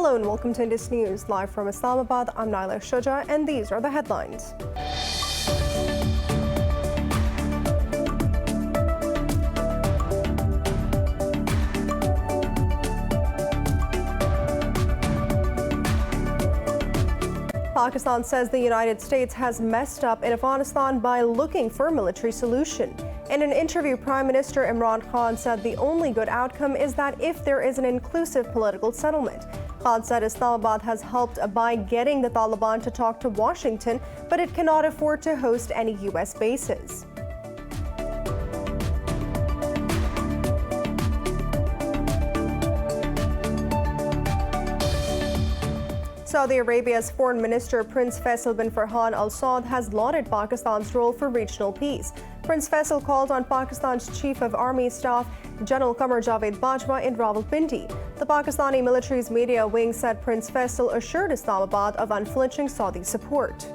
Hello and welcome to Indus News. Live from Islamabad, I'm Naila Shuja and these are the headlines. Pakistan says the United States has messed up in Afghanistan by looking for a military solution. In an interview, Prime Minister Imran Khan said the only good outcome is that if there is an inclusive political settlement. Khan said Islamabad has helped by getting the Taliban to talk to Washington, but it cannot afford to host any U.S. bases. Saudi Arabia's Foreign Minister Prince Faisal bin Farhan Al Saud has lauded Pakistan's role for regional peace. Prince Faisal called on Pakistan's Chief of Army Staff General Qamar Javed Bajwa in Rawalpindi. The Pakistani military's media wing said Prince Faisal assured Islamabad of unflinching Saudi support.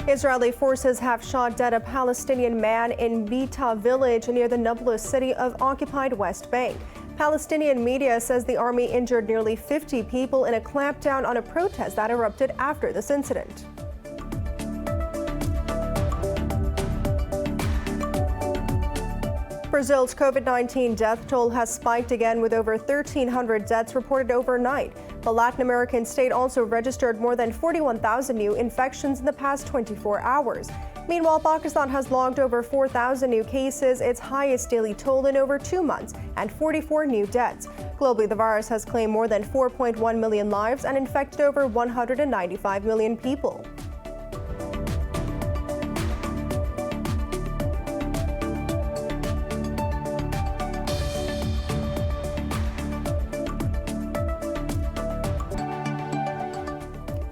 Israeli forces have shot dead a Palestinian man in Beta village near the Nablus city of occupied West Bank. Palestinian media says the army injured nearly 50 people in a clampdown on a protest that erupted after this incident. Brazil's COVID-19 death toll has spiked again with over 1,300 deaths reported overnight. The Latin American state also registered more than 41,000 new infections in the past 24 hours. Meanwhile, Pakistan has logged over 4,000 new cases, its highest daily toll in over 2 months, and 44 new deaths. Globally, the virus has claimed more than 4.1 million lives and infected over 195 million people.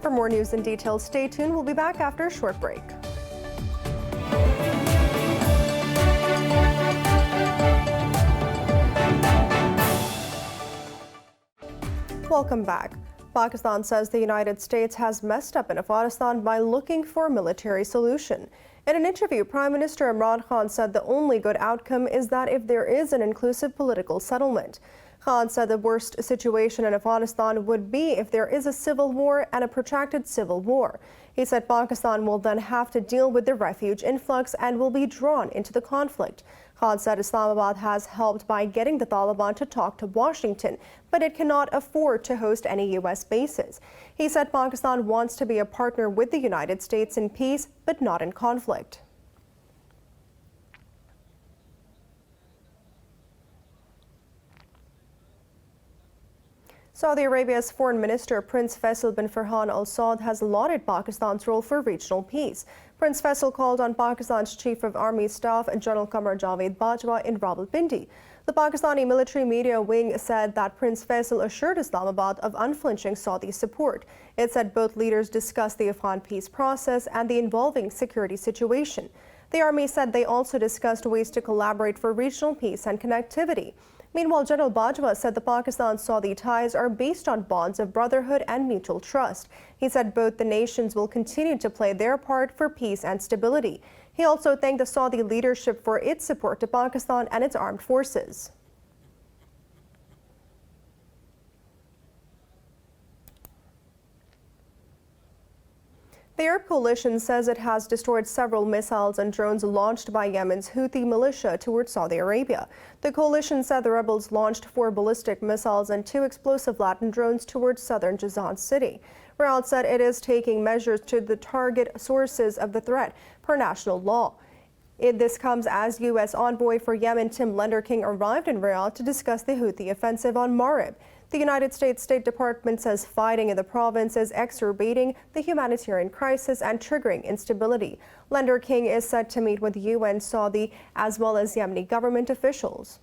For more news and details, stay tuned. We'll be back after a short break. Welcome back. Pakistan says the United States has messed up in Afghanistan by looking for a military solution. In an interview, Prime Minister Imran Khan said the only good outcome is that if there is an inclusive political settlement. Khan said the worst situation in Afghanistan would be if there is a civil war and a protracted civil war. He said Pakistan will then have to deal with the refuge influx and will be drawn into the conflict. Khan said Islamabad has helped by getting the Taliban to talk to Washington, but it cannot afford to host any U.S. bases. He said Pakistan wants to be a partner with the United States in peace, but not in conflict. Saudi Arabia's Foreign Minister Prince Faisal bin Farhan Al Saud has lauded Pakistan's role for regional peace. Prince Faisal called on Pakistan's Chief of Army Staff General Qamar Javed Bajwa in Rawalpindi. The Pakistani military media wing said that Prince Faisal assured Islamabad of unflinching Saudi support. It said both leaders discussed the Afghan peace process and the evolving security situation. The army said they also discussed ways to collaborate for regional peace and connectivity. Meanwhile, General Bajwa said the Pakistan-Saudi ties are based on bonds of brotherhood and mutual trust. He said both the nations will continue to play their part for peace and stability. He also thanked the Saudi leadership for its support to Pakistan and its armed forces. The Arab coalition says it has destroyed several missiles and drones launched by Yemen's Houthi militia towards Saudi Arabia. The coalition said the rebels launched 4 ballistic missiles and 2 explosive Latin drones towards southern Jazan city. Riyadh said it is taking measures to target sources of the threat per national law. This comes as U.S. envoy for Yemen Tim Lenderking arrived in Riyadh to discuss the Houthi offensive on Marib. The United States State Department says fighting in the province is exacerbating the humanitarian crisis and triggering instability. Lenderking is set to meet with UN, Saudi, as well as Yemeni government officials.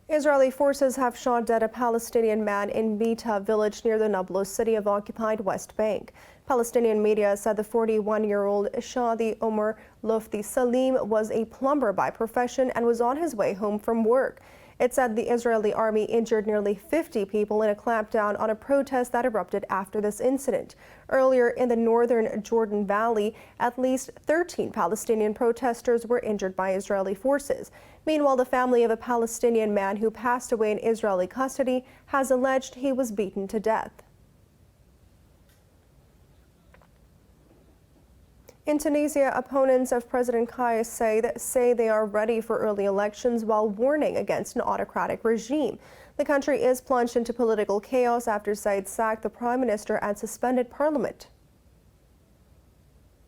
Israeli forces have shot dead a Palestinian man in Beta village near the Nablus city of occupied West Bank. Palestinian media said the 41-year-old Shadi Omar Lufti Salim was a plumber by profession and was on his way home from work. It said the Israeli army injured nearly 50 people in a clampdown on a protest that erupted after this incident. Earlier in the northern Jordan Valley, at least 13 Palestinian protesters were injured by Israeli forces. Meanwhile, the family of a Palestinian man who passed away in Israeli custody has alleged he was beaten to death. In Tunisia, opponents of President Kais say they are ready for early elections while warning against an autocratic regime. The country is plunged into political chaos after Said sacked the prime minister and suspended parliament.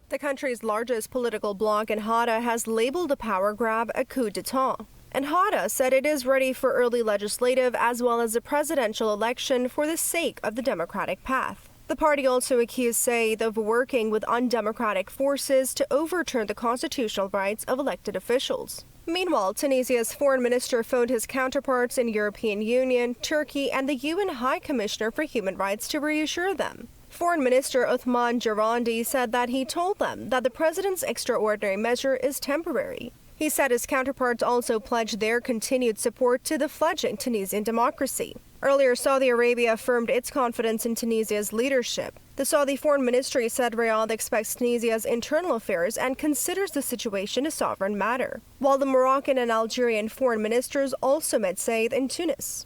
The country's largest political bloc, Ennahda, has labeled the power grab a coup d'etat. Ennahda said it is ready for early legislative as well as a presidential election for the sake of the democratic path. The party also accused Said of working with undemocratic forces to overturn the constitutional rights of elected officials. Meanwhile, Tunisia's foreign minister phoned his counterparts in European Union, Turkey, and the UN High Commissioner for Human Rights to reassure them. Foreign Minister Othman Jarandi said that he told them that the president's extraordinary measure is temporary. He said his counterparts also pledged their continued support to the fledgling Tunisian democracy. Earlier, Saudi Arabia affirmed its confidence in Tunisia's leadership. The Saudi Foreign Ministry said Riyadh expects Tunisia's internal affairs and considers the situation a sovereign matter, while the Moroccan and Algerian foreign ministers also met Said in Tunis.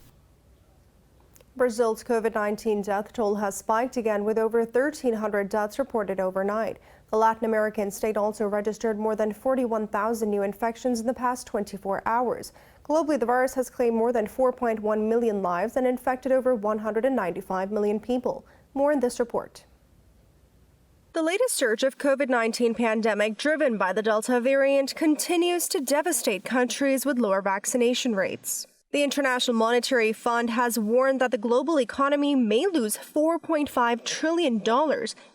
Brazil's COVID-19 death toll has spiked again with over 1,300 deaths reported overnight. The Latin American state also registered more than 41,000 new infections in the past 24 hours. Globally, the virus has claimed more than 4.1 million lives and infected over 195 million people. More in this report. The latest surge of COVID-19 pandemic driven by the Delta variant continues to devastate countries with lower vaccination rates. The International Monetary Fund has warned that the global economy may lose $4.5 trillion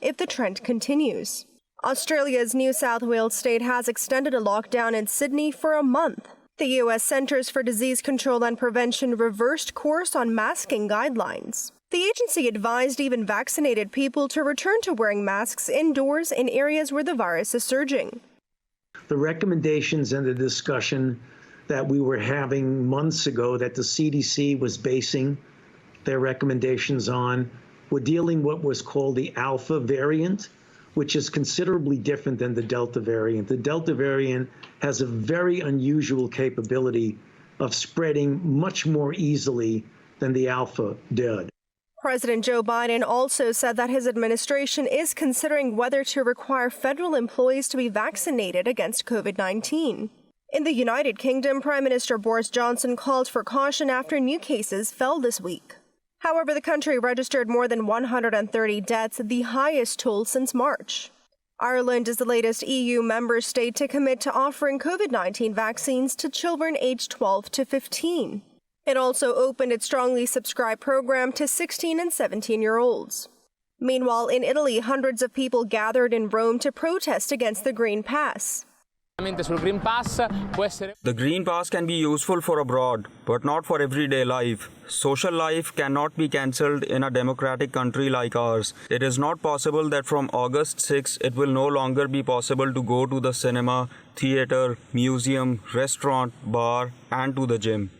if the trend continues. Australia's New South Wales state has extended a lockdown in Sydney for a month. The U.S. Centers for Disease Control and Prevention reversed course on masking guidelines. The agency advised even vaccinated people to return to wearing masks indoors in areas where the virus is surging. The recommendations and the discussion that we were having months ago that the CDC was basing their recommendations on were dealing what was called the Alpha variant, which is considerably different than the Delta variant. The Delta variant has a very unusual capability of spreading much more easily than the Alpha did. President Joe Biden also said that his administration is considering whether to require federal employees to be vaccinated against COVID-19. In the United Kingdom, Prime Minister Boris Johnson called for caution after new cases fell this week. However, the country registered more than 130 deaths, the highest toll since March. Ireland is the latest EU member state to commit to offering COVID-19 vaccines to children aged 12 to 15. It also opened its strongly subscribed program to 16 and 17-year-olds. Meanwhile, in Italy, hundreds of people gathered in Rome to protest against the Green Pass. The Green Pass can be useful for abroad, but not for everyday life. Social life cannot be cancelled in a democratic country like ours. It is not possible that from August 6 it will no longer be possible to go to the cinema, theatre, museum, restaurant, bar, and to the gym.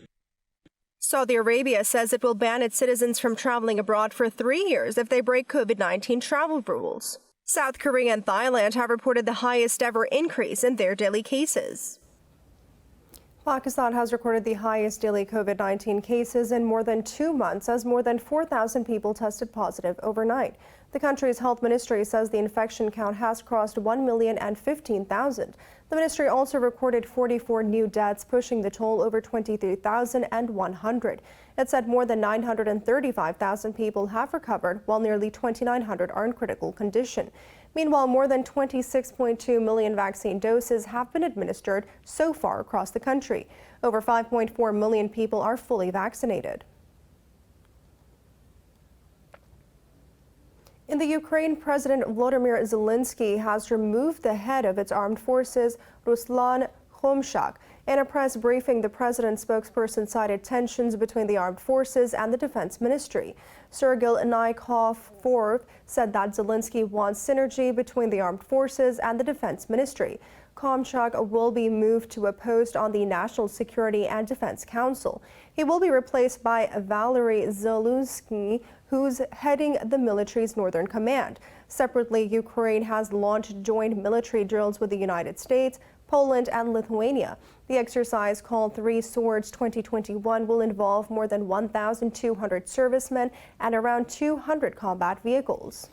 Saudi Arabia says it will ban its citizens from traveling abroad for 3 years if they break COVID-19 travel rules. South Korea and Thailand have reported the highest ever increase in their daily cases. Pakistan has recorded the highest daily COVID-19 cases in more than 2 months as more than 4,000 people tested positive overnight. The country's health ministry says the infection count has crossed 1,015,000. The ministry also recorded 44 new deaths, pushing the toll over 23,100. It said more than 935,000 people have recovered, while nearly 2,900 are in critical condition. Meanwhile, more than 26.2 million vaccine doses have been administered so far across the country. Over 5.4 million people are fully vaccinated. In the Ukraine, President Volodymyr Zelensky has removed the head of its armed forces, Ruslan Khomchak. In a press briefing, the president's spokesperson cited tensions between the armed forces and the defense ministry. Sergei Nykov said that Zelensky wants synergy between the armed forces and the defense ministry. Komchak will be moved to a post on the National Security and Defense Council. He will be replaced by Valery Zaluzhny, who's heading the military's Northern Command. Separately, Ukraine has launched joint military drills with the United States, Poland, and Lithuania. The exercise, called Three Swords 2021, will involve more than 1,200 servicemen and around 200 combat vehicles.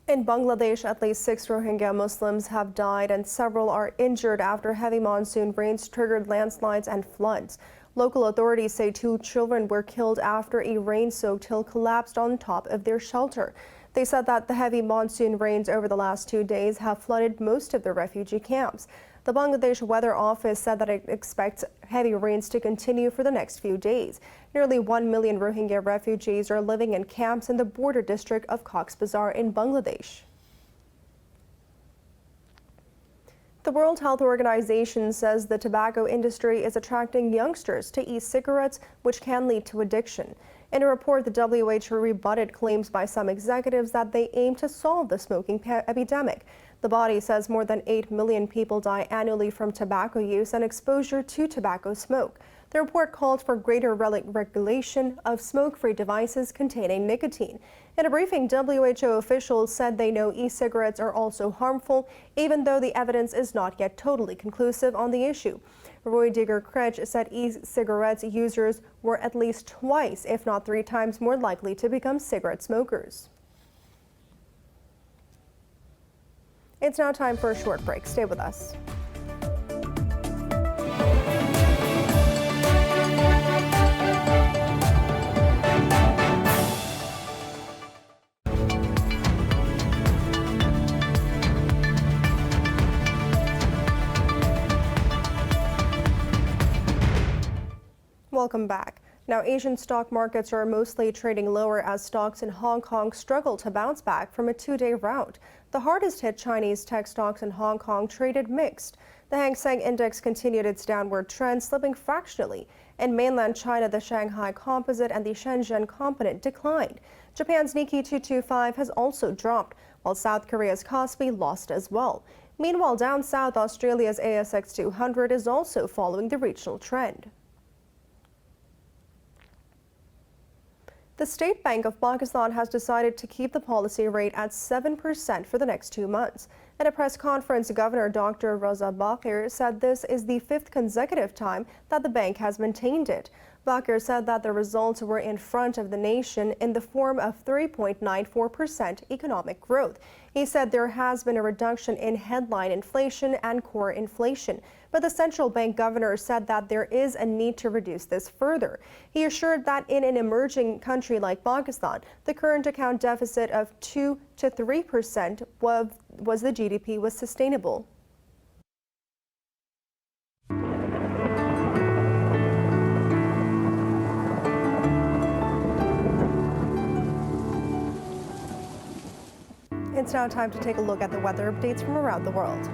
In Bangladesh, at least 6 Rohingya Muslims have died and several are injured after heavy monsoon rains triggered landslides and floods. Local authorities say 2 children were killed after a rain-soaked hill collapsed on top of their shelter. They said that the heavy monsoon rains over the last 2 days have flooded most of the refugee camps. The Bangladesh Weather Office said that it expects heavy rains to continue for the next few days. Nearly 1 million Rohingya refugees are living in camps in the border district of Cox's Bazar in Bangladesh. The World Health Organization says the tobacco industry is attracting youngsters to e-cigarettes, which can lead to addiction. In a report, the WHO rebutted claims by some executives that they aim to solve the smoking epidemic. The body says more than 8 million people die annually from tobacco use and exposure to tobacco smoke. The report called for greater regulation of smoke-free devices containing nicotine. In a briefing, WHO officials said they know e-cigarettes are also harmful, even though the evidence is not yet totally conclusive on the issue. Roy Digger-Kretsch said e-cigarettes users were at least twice, if not 3 times, more likely to become cigarette smokers. It's now time for a short break. Stay with us. Welcome back. Now, Asian stock markets are mostly trading lower as stocks in Hong Kong struggle to bounce back from a 2-day rout. The hardest hit Chinese tech stocks in Hong Kong traded mixed. The Hang Seng Index continued its downward trend, slipping fractionally. In mainland China, the Shanghai Composite and the Shenzhen Component declined. Japan's Nikkei 225 has also dropped, while South Korea's Kospi lost as well. Meanwhile, down south, Australia's ASX 200 is also following the regional trend. The State Bank of Pakistan has decided to keep the policy rate at 7% for the next 2 months. At a press conference, Governor Dr. Raza Bakir said this is the 5th consecutive time that the bank has maintained it. Bakir said that the results were in front of the nation in the form of 3.94% economic growth. He said there has been a reduction in headline inflation and core inflation, but the central bank governor said that there is a need to reduce this further. He assured that in an emerging country like Pakistan, the current account deficit of 2 to 3% was the GDP was sustainable. It's now time to take a look at the weather updates from around the world.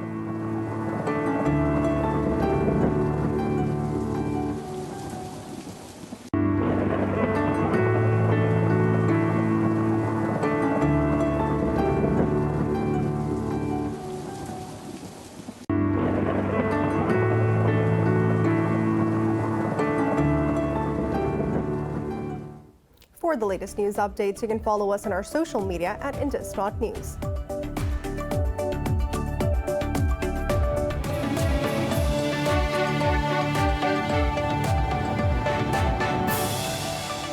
For the latest news updates, you can follow us on our social media at Indus.News.